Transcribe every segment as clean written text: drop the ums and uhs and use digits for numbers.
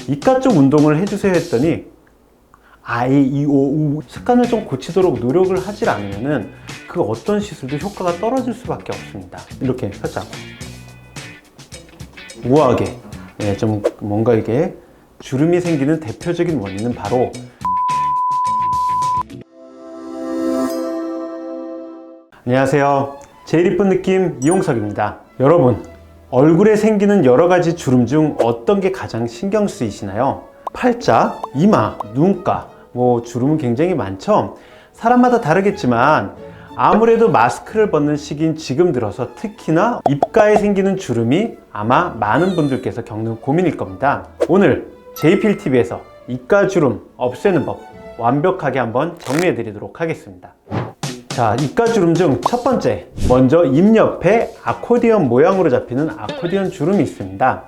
이가 쪽 운동을 해주세요 했더니 이, 오, 우 습관을 좀 고치도록 노력을 하지 않으면은 그 어떤 시술도 효과가 떨어질 수밖에 없습니다. 이렇게 살짝 우아하게 좀 뭔가 이게 주름이 생기는 대표적인 원인은 바로 안녕하세요. 제일 이쁜 느낌 이용석입니다. 여러분, 얼굴에 생기는 여러 가지 주름 중 어떤 게 가장 신경 쓰이시나요? 팔자, 이마, 눈가, 주름은 굉장히 많죠? 사람마다 다르겠지만 아무래도 마스크를 벗는 시기인 지금 들어서 특히나 입가에 생기는 주름이 아마 많은 분들께서 겪는 고민일 겁니다. 오늘 제이필TV에서 입가 주름 없애는 법 완벽하게 한번 정리해 드리도록 하겠습니다. 자, 입가 주름 중 첫 번째, 먼저 입 옆에 아코디언 모양으로 잡히는 아코디언 주름이 있습니다.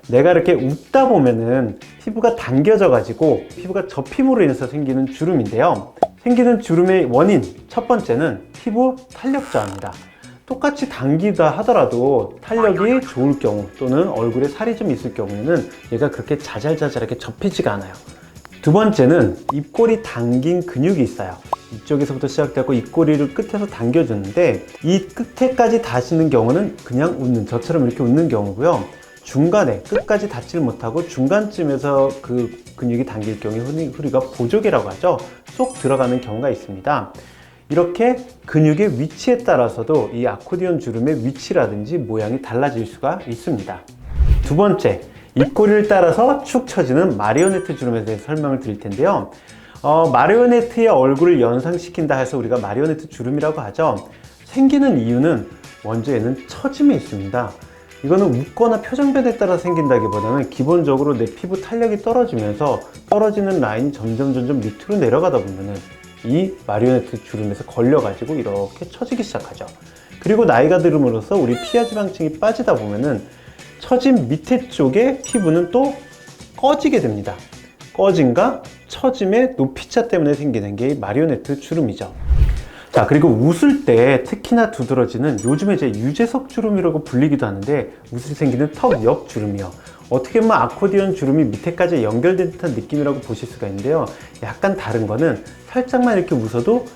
내가 이렇게 웃다 보면은 피부가 당겨져 가지고 피부가 접힘으로 인해서 생기는 주름인데요. 생기는 주름의 원인 첫 번째는 피부 탄력 저하입니다. 똑같이 당기다 하더라도 탄력이 좋을 경우 또는 얼굴에 살이 좀 있을 경우에는 얘가 그렇게 자잘자잘하게 접히지가 않아요. 두 번째는 입꼬리 당긴 근육이 있어요. 이쪽에서부터 시작되고 입꼬리를 끝에서 당겨주는데 이 끝에까지 닿는 경우는 그냥 웃는, 저처럼 이렇게 웃는 경우고요. 중간에 끝까지 닿질 못하고 중간쯤에서 그 근육이 당길 경우에 우리가 보조개라고 하죠. 쏙 들어가는 경우가 있습니다. 이렇게 근육의 위치에 따라서도 이 아코디언 주름의 위치라든지 모양이 달라질 수가 있습니다. 두 번째, 입꼬리를 따라서 축 처지는 마리오네트 주름에 대해서 설명을 드릴 텐데요. 마리오네트의 얼굴을 연상시킨다 해서 우리가 마리오네트 주름이라고 하죠. 생기는 이유는 먼저 얘는 처짐에 있습니다. 이거는 웃거나 표정 변화에 따라 생긴다기보다는 기본적으로 내 피부 탄력이 떨어지면서 떨어지는 라인이 점점 밑으로 내려가다 보면은 이 마리오네트 주름에서 걸려가지고 이렇게 처지기 시작하죠. 그리고 나이가 들음으로써 우리 피하 지방층이 빠지다 보면은 처진 밑에 쪽에 피부는 또 꺼지게 됩니다. 꺼짐과 처짐의 높이차 때문에 생기는 게 마리오네트 주름이죠. 자, 그리고 웃을 때 특히나 두드러지는 요즘에 이제 유재석 주름이라고 불리기도 하는데 웃을 때 생기는 턱 옆 주름이요. 어떻게 보면 아코디언 주름이 밑에까지 연결된 듯한 느낌이라고 보실 수가 있는데요. 약간 다른 거는 살짝만 이렇게 웃어도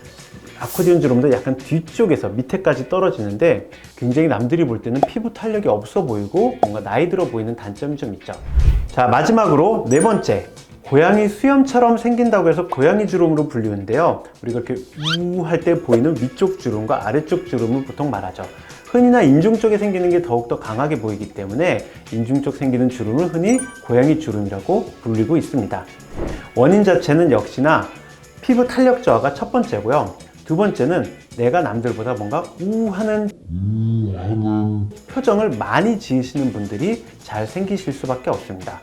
아코디언 주름도 약간 뒤쪽에서 밑에까지 떨어지는데 굉장히 남들이 볼 때는 피부 탄력이 없어 보이고 뭔가 나이 들어 보이는 단점이 좀 있죠. 자, 마지막으로 네 번째, 고양이 수염처럼 생긴다고 해서 고양이 주름으로 불리는데요. 우리가 이렇게 우 할 때 보이는 위쪽 주름과 아래쪽 주름을 보통 말하죠. 흔히나 인중 쪽에 생기는 게 더욱더 강하게 보이기 때문에 인중 쪽 생기는 주름을 흔히 고양이 주름이라고 불리고 있습니다. 원인 자체는 역시나 피부 탄력 저하가 첫 번째고요. 두 번째는 내가 남들보다 뭔가 우하는 표정을 많이 지으시는 분들이 잘 생기실 수밖에 없습니다.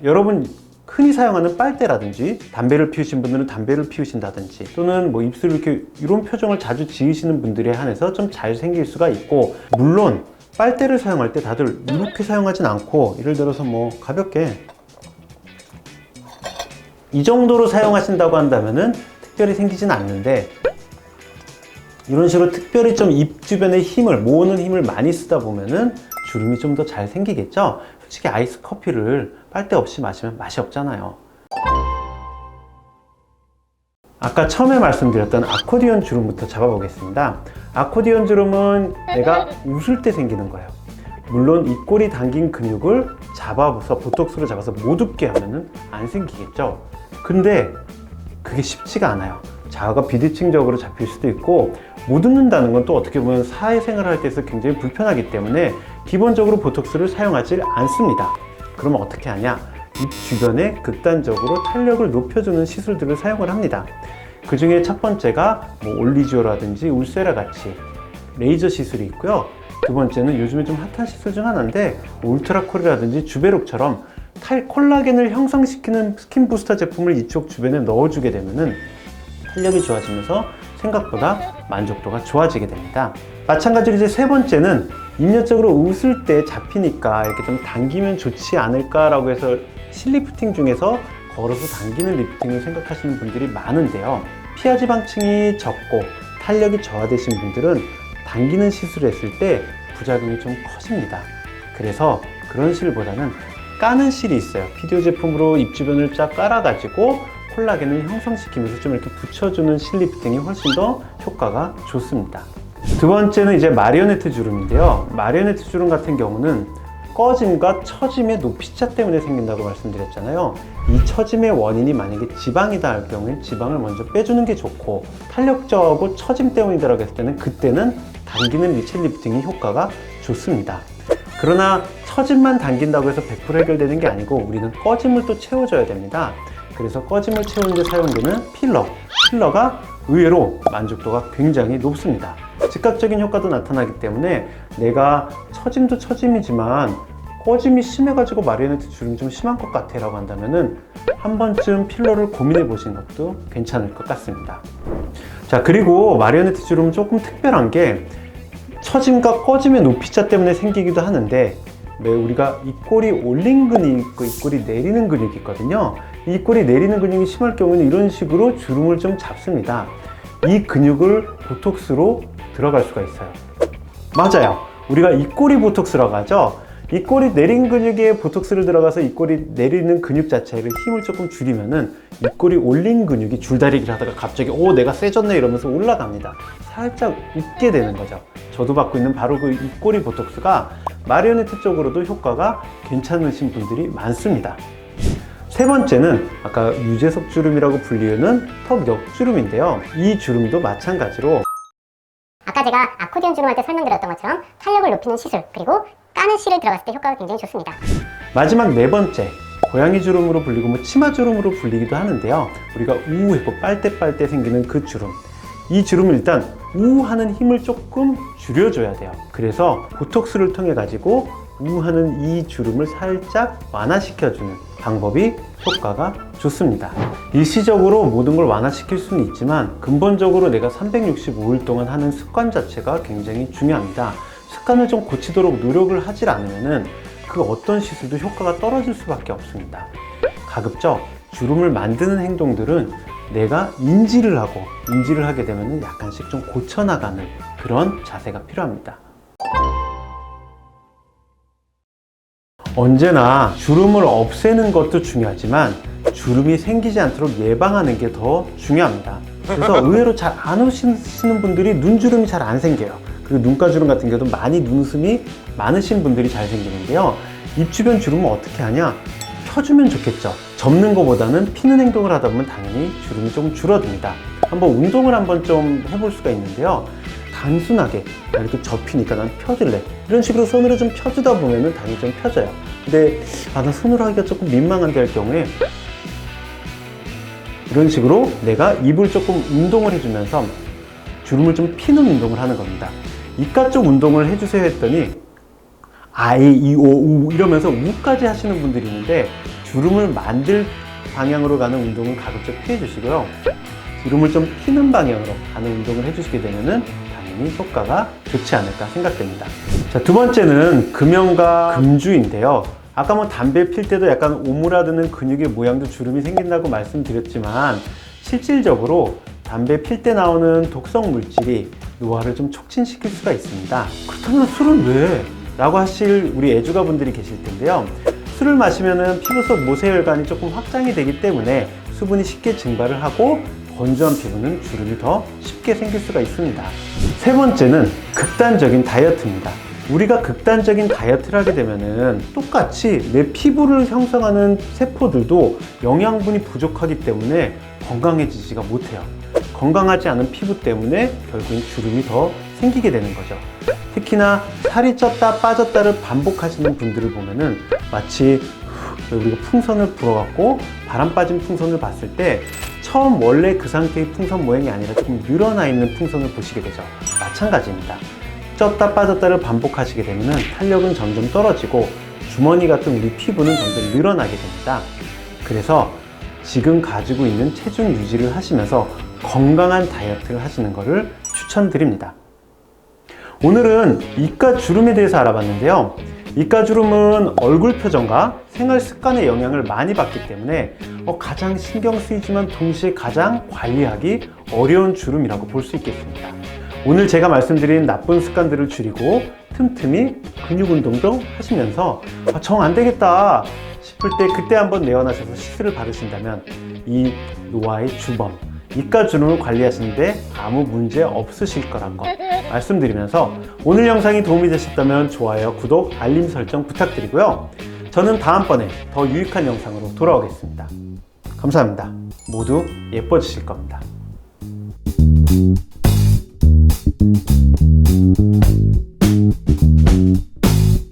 여러분 흔히 사용하는 빨대라든지 담배를 피우신 분들은 담배를 피우신다든지 또는 입술을 이렇게 이런 표정을 자주 지으시는 분들에 한해서 좀 잘 생길 수가 있고, 물론 빨대를 사용할 때 다들 이렇게 사용하진 않고 예를 들어서 가볍게 이 정도로 사용하신다고 한다면은 특별히 생기진 않는데, 이런 식으로 특별히 좀 입 주변에 모으는 힘을 많이 쓰다 보면은 주름이 좀 더 잘 생기겠죠? 솔직히 아이스 커피를 빨대 없이 마시면 맛이 없잖아요. 아까 처음에 말씀드렸던 아코디언 주름부터 잡아보겠습니다. 아코디언 주름은 내가 웃을 때 생기는 거예요. 물론 입꼬리 당긴 근육을 잡아서 보톡스로 잡아서 못 웃게 하면은 안 생기겠죠. 근데 그게 쉽지가 않아요. 자아가 비대칭적으로 잡힐 수도 있고, 못 웃는다는 건 또 어떻게 보면 사회생활을 할 때서 굉장히 불편하기 때문에 기본적으로 보톡스를 사용하지 않습니다. 그러면 어떻게 하냐? 입 주변에 극단적으로 탄력을 높여주는 시술들을 사용을 합니다. 그 중에 첫 번째가 올리지오라든지 울세라 같이 레이저 시술이 있고요. 두 번째는 요즘에 좀 핫한 시술 중 하나인데 울트라콜이라든지 주베록처럼 콜라겐을 형성시키는 스킨 부스터 제품을 이쪽 주변에 넣어주게 되면은 탄력이 좋아지면서 생각보다 만족도가 좋아지게 됩니다. 마찬가지로 이제 세 번째는 입녀적으로 웃을 때 잡히니까 이렇게 좀 당기면 좋지 않을까라고 해서 실리프팅 중에서 걸어서 당기는 리프팅을 생각하시는 분들이 많은데요. 피하 지방층이 적고 탄력이 저하되신 분들은 당기는 시술을 했을 때 부작용이 좀 커집니다. 그래서 그런 시술보다는 까는 실이 있어요. 피디오 제품으로 입 주변을 쫙 깔아가지고 콜라겐을 형성시키면서 좀 이렇게 붙여주는 실 리프팅이 훨씬 더 효과가 좋습니다. 두 번째는 이제 마리오네트 주름인데요. 마리오네트 주름 같은 경우는 꺼짐과 처짐의 높이차 때문에 생긴다고 말씀드렸잖아요. 이 처짐의 원인이 만약에 지방이다 할 경우에 지방을 먼저 빼주는 게 좋고, 탄력 저하고 처짐 때문이라고 했을 때는 그때는 당기는 미첼 리프팅이 효과가 좋습니다. 그러나 처짐만 당긴다고 해서 100% 해결되는 게 아니고 우리는 꺼짐을 또 채워줘야 됩니다. 그래서 꺼짐을 채우는 데 사용되는 필러가 의외로 만족도가 굉장히 높습니다. 즉각적인 효과도 나타나기 때문에 내가 처짐도 처짐이지만 꺼짐이 심해가지고 마리오네트 주름이 좀 심한 것 같아 라고 한다면은 한 번쯤 필러를 고민해 보시는 것도 괜찮을 것 같습니다. 자, 그리고 마리오네트 주름은 조금 특별한 게 처짐과 꺼짐의 높이차 때문에 생기기도 하는데, 왜 우리가 입꼬리 올린 근육이 있고 입꼬리 내리는 근육이 있거든요. 이 입꼬리 내리는 근육이 심할 경우는 이런 식으로 주름을 좀 잡습니다. 이 근육을 보톡스로 들어갈 수가 있어요. 맞아요. 우리가 입꼬리 보톡스라고 하죠. 입꼬리 내린 근육에 보톡스를 들어가서 입꼬리 내리는 근육 자체를 힘을 조금 줄이면은 입꼬리 올린 근육이 줄다리기를 하다가 갑자기 내가 세졌네 이러면서 올라갑니다. 살짝 웃게 되는 거죠. 저도 받고 있는 바로 그 입꼬리 보톡스가 마리오네트 쪽으로도 효과가 괜찮으신 분들이 많습니다. 세 번째는 아까 유재석 주름이라고 불리우는 턱 옆주름인데요. 이 주름도 마찬가지로 아까 제가 아코디언 주름할 때 설명드렸던 것처럼 탄력을 높이는 시술, 그리고 까는 실을 들어갔을 때 효과가 굉장히 좋습니다. 마지막 네 번째, 고양이 주름으로 불리고 치마 주름으로 불리기도 하는데요. 우리가 우우했고 빨대 생기는 그 주름, 이 주름을 일단 우하는 힘을 조금 줄여줘야 돼요. 그래서 보톡스를 통해 가지고 우하는 이 주름을 살짝 완화시켜주는 방법이 효과가 좋습니다. 일시적으로 모든 걸 완화시킬 수는 있지만 근본적으로 내가 365일 동안 하는 습관 자체가 굉장히 중요합니다. 습관을 좀 고치도록 노력을 하질 않으면은 그 어떤 시술도 효과가 떨어질 수밖에 없습니다. 가급적 주름을 만드는 행동들은 내가 인지를 하게 되면 약간씩 좀 고쳐나가는 그런 자세가 필요합니다. 언제나 주름을 없애는 것도 중요하지만 주름이 생기지 않도록 예방하는 게 더 중요합니다. 그래서 의외로 잘 안 오시는 분들이 눈주름이 잘 안 생겨요. 그리고 눈가주름 같은 경우도 많이 눈웃음이 많으신 분들이 잘 생기는데요. 입 주변 주름은 어떻게 하냐? 펴주면 좋겠죠. 접는 것보다는 피는 행동을 하다 보면 당연히 주름이 조금 줄어듭니다. 한번 운동을 한번 좀 해볼 수가 있는데요. 단순하게 이렇게 접히니까 난 펴줄래, 이런 식으로 손으로 좀 펴주다 보면은 당연히 좀 펴져요. 근데 나 손으로 하기가 조금 민망한데 할 경우에 이런 식으로 내가 입을 조금 운동을 해주면서 주름을 좀 피는 운동을 하는 겁니다. 입가 쪽 운동을 해주세요 했더니 아이, 이, 오, 우 이러면서 우까지 하시는 분들이 있는데 주름을 만들 방향으로 가는 운동은 가급적 피해 주시고요. 주름을 좀 피는 방향으로 가는 운동을 해주시게 되면은 당연히 효과가 좋지 않을까 생각됩니다. 자, 두 번째는 금연과 금주인데요. 아까 담배 필 때도 약간 오므라드는 근육의 모양도 주름이 생긴다고 말씀드렸지만 실질적으로 담배 필 때 나오는 독성 물질이 노화를 좀 촉진시킬 수가 있습니다. 그렇다면 술은 왜? 라고 하실 우리 애주가 분들이 계실 텐데요. 술을 마시면은 피부 속 모세혈관이 조금 확장이 되기 때문에 수분이 쉽게 증발을 하고 건조한 피부는 주름이 더 쉽게 생길 수가 있습니다. 세 번째는 극단적인 다이어트입니다. 우리가 극단적인 다이어트를 하게 되면은 똑같이 내 피부를 형성하는 세포들도 영양분이 부족하기 때문에 건강해지지가 못해요. 건강하지 않은 피부 때문에 결국엔 주름이 더 생기게 되는 거죠. 특히나 살이 쪘다 빠졌다를 반복하시는 분들을 보면은 마치 우리가 풍선을 불어갖고 바람 빠진 풍선을 봤을 때 처음 원래 그 상태의 풍선 모양이 아니라 조금 늘어나 있는 풍선을 보시게 되죠. 마찬가지입니다. 쪘다 빠졌다를 반복하시게 되면 탄력은 점점 떨어지고 주머니 같은 우리 피부는 점점 늘어나게 됩니다. 그래서 지금 가지고 있는 체중 유지를 하시면서 건강한 다이어트를 하시는 것을 추천드립니다. 오늘은 이가 주름에 대해서 알아봤는데요. 이가 주름은 얼굴 표정과 생활 습관의 영향을 많이 받기 때문에 가장 신경 쓰이지만 동시에 가장 관리하기 어려운 주름이라고 볼 수 있겠습니다. 오늘 제가 말씀드린 나쁜 습관들을 줄이고 틈틈이 근육 운동도 하시면서 정 안 되겠다 싶을 때 그때 한번 내원하셔서 시술을 받으신다면 이 노화의 주범, 이가주름을 관리하시는데 아무 문제 없으실 거란 거 말씀드리면서 오늘 영상이 도움이 되셨다면 좋아요, 구독, 알림 설정 부탁드리고요. 저는 다음번에 더 유익한 영상으로 돌아오겠습니다. 감사합니다. 모두 예뻐지실 겁니다.